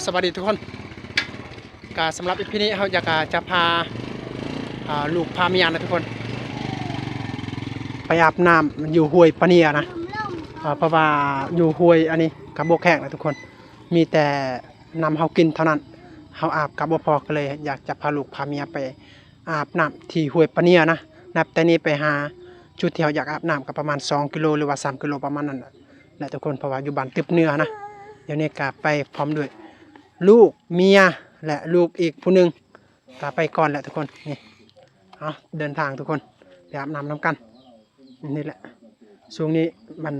สวัสดีทุกคนสำหรับอีพีนี้เราอยากจะพาลูกพาเมียนะทุกคนไปอาบน้ำอยู่ห้วยปะเนียนะเพราะว่าอยู่ห้วยอันนี้กับโบกแห้งนะทุกคนมีแต่นำเขากินเท่านั้นเขาอาบกับบ่พอก็เลยอยากจะพาลูกพาเมียไปอาบน้ำที่ห้วยปะเนียนะนับแต่นี้ไปหาจุดที่เขาอยากอาบน้ำกับประมาณ2 กิโลหรือว่า3 กิโลประมาณนั้นแหละทุกคนเพราะว่าอยู่บ้านตึบเนื้อนะเดี๋ยวนี้กลับไปพร้อมด้วยลูกเมียและลูกอีกผู้หนึ่งกลับไปก่อนแหละทุกคนนี่เอาเดินทางทุกคนไปอาบน้ำน้ำกันนี่แหละช่วงนี้มัน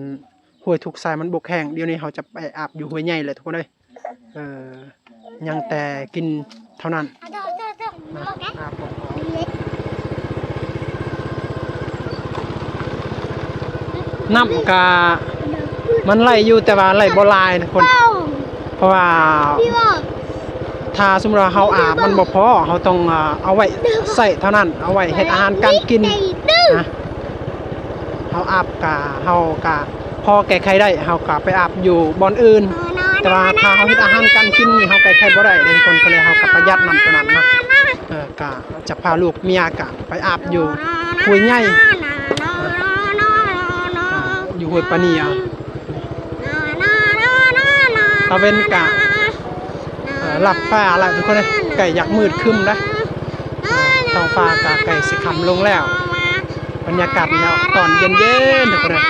ห้วยทุกสายมันบกแห้งเดี๋ยวนี้เขาจะไปอาบอยู่ห้วยใหญ่เลยทุกคนเลยยังแต่กินเท่านั้นอาบน้ำกามันไหลอยู่แต่ว่าไหลบ่หลายทุกคนเพราะว่าถ้าสมมติว่าเขาอาบมันบ่พอเขาต้องเอาไว้ใส่เท่านั้นเอาไว้เฮ็ดอาหารการกินนะเขาอาบกะเขากะพอแก้ไขได้เขากะไปอาบอยู่บ่อนอื่นแต่ว่าถ้าเขาเฮ็ดอาหารการกินนี่เขาแก้ไขบ่ได้ทุกคนก็เลยเขากะประหยัดน้ำตัวนั้นนะกะจะพาลูกเมียกะไปอาบอยู่ห้วยใหญ่อยู่ห้วยปะเนียตะเวนกะหลับฟ้าอะไรทุกคนเลยไก่อยากมืดคึ้มนะท้องฟ้ากะไก่สิขำลงแล้วบรรยากาศแล้วตอนเย็นๆทุกคนเลย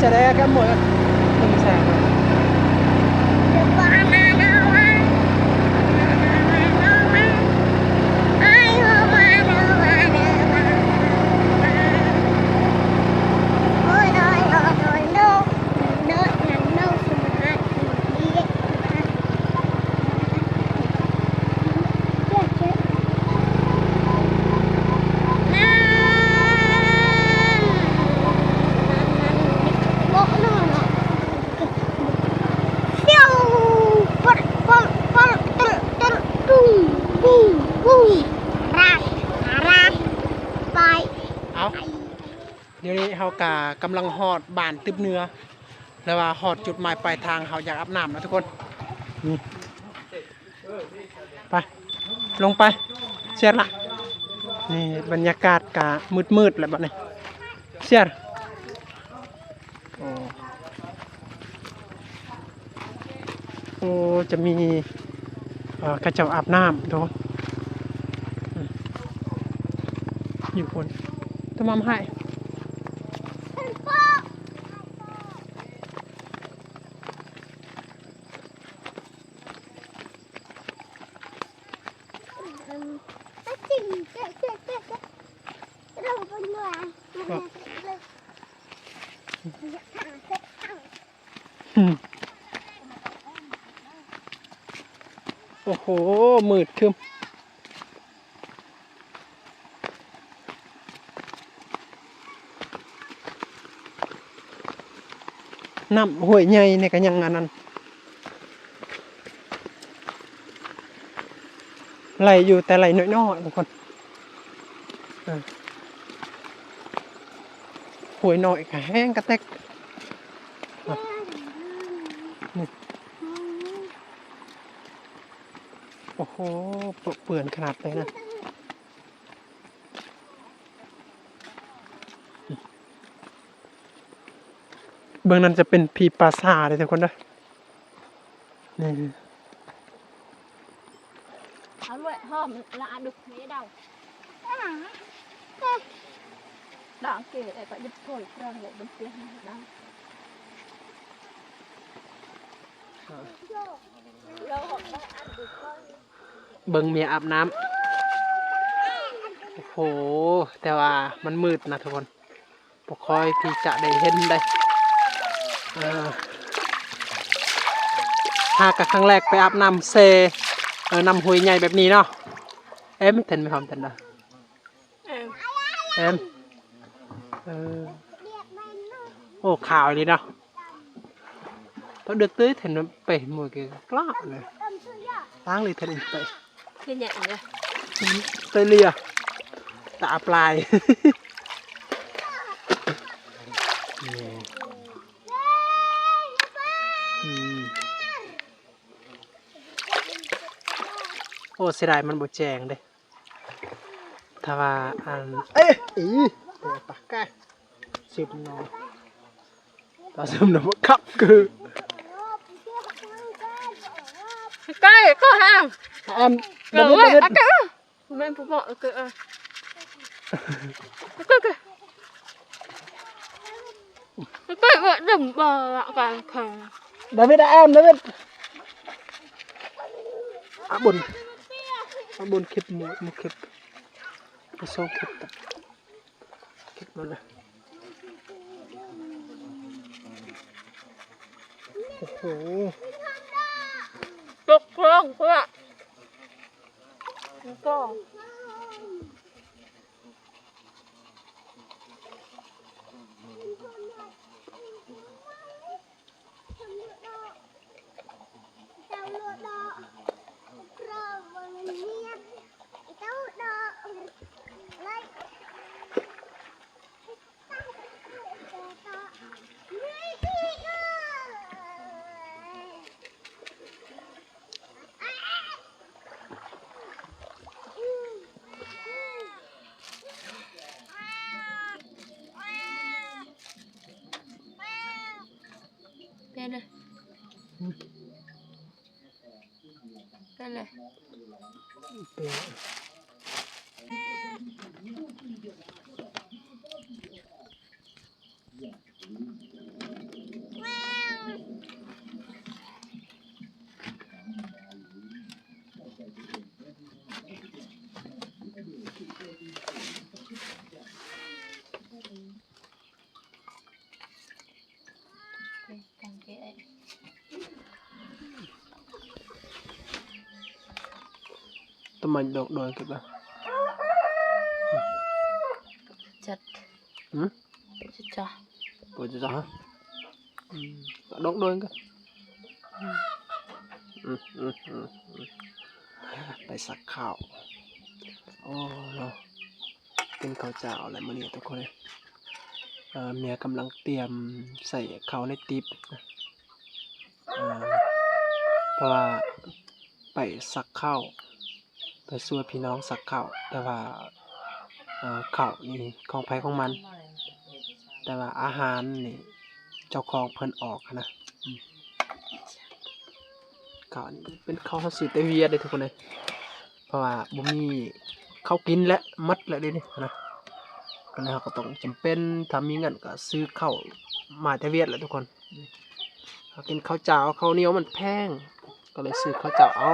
saya kan mau sayaเดี๋ยวนี้เขากำลังหอดบ้านตึบเนื้อแล้วว่าหอดจุดหมายปลายทางเขาอยากอาบน้ำนะทุกคนนี่ไปลงไปเสียละนี่บรรยากาศมืดๆแหละแบบนี้เสียโอ้จะมีกระเจ้าอาบน้ำทุกคนอยู่คนทำมาให้โอ้โหมืดคึมน้ำห้วยใหญ่เนี่ยก็ยังอันนั้นไหลอยู่แต่ไหลน้อยๆทุกคนห้วยน้อยก็แห้งกระแตกโอ้โหเปื่อนขนาดเลยนะเบื้องนั้นจะเป็นพีปลาซาเลยทุกคนนะนี่เอาด้วยหอมละดุกนี้เดาด่างเกลือไปยึดโผล่เครื่องเลยบนเตียงด่างเราหอมได้อันดุก เบิ่งเมียอาบน้ำโอ้โหแต่ว่ามันมืดนะทุกคนบ่ค่อยที่จะได้เห็นได้หากครั้งแรกไปอาบน้ำเซน้ำห้วยใหญ่แบบนี้เนาะเอ็มเห็นไหมครับเห็นนะเอ็มโอ้ข่าวนี้เนาะต้องđược tới thì nó bể một cái lọ này sáng đi thì bể cái nhẹ rồi tới lia tạ plài ô xe đàiมันbộ chèn đây thàว่าăn ê ý để tắt cái xịt nó tao xem nó mất khắp cứ cái có hàng em rồi ơi à cái mẹ phụ bọ cái cái vợ đầm bờ ạ càng khờ David em David abon kip mo kip so kip nó nàyโอ้โห ตกลงเพื่อก็ đây này đây này tụi mình đột đồi kịp à chặt chặt cho bộ cho hả đột đồi cơไปสักข้าวโอ้เนาะกินข้าวเจ้าอะไรมาเนี่ยทุกคนเลยเมียกำลังเตรียมใส่ข้าวในติ๊บเพราะว่าไปสักข้าวไปช่วยพี่น้องสักข้าวแต่ว่าข้าวนี่ของไผของมันแต่ว่าอาหารนี่เจ้าของเพิ่นออกนะข้าวนี่เป็นข้าวสีเตเวียได้ทุกคนเลยเพราะว่าบ่มีข้าวกินและมัดและเด้นี่นะก็เลยเราก็ต้องจำเป็นถ้ามีเงินก็ซื้อข้าวมาแต่เวียดแหละทุกคนเรากินข้าวเจ้าข้าวเหนียวมันแพงก็เลยซื้อข้าวเจ้าเอา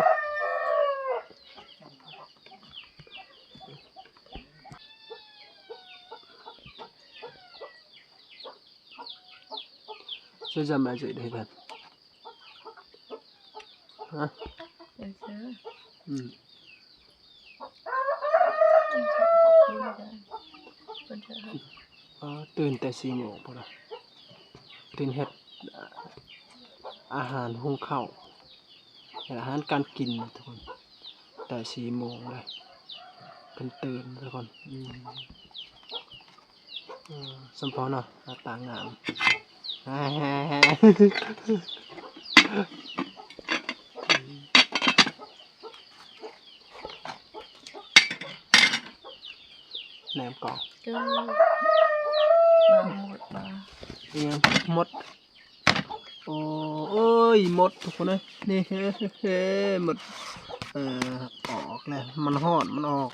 ซื้อจะมาจุดได้กันฮะตื่นแต่4 โมงพอละตื่นเฮ็ดอาหารหุงข้าวอาหารการกินทุกคนแต่4 โมงเลยเป็นตื่นทุกคนสมพอเนาะหน้าตางามแหนมกรอบเนี่ยมดโอ้ยมดทุกคนเลยนี่หมดออกเลยมันหอดมันออก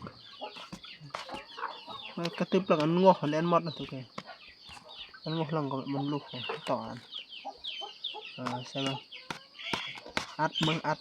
มันกระติบหลังอันงอกแน่นมดนะทุกคนมันงอกหลังก็มันลูกของต่อใช่ไหมอัดมึงอัด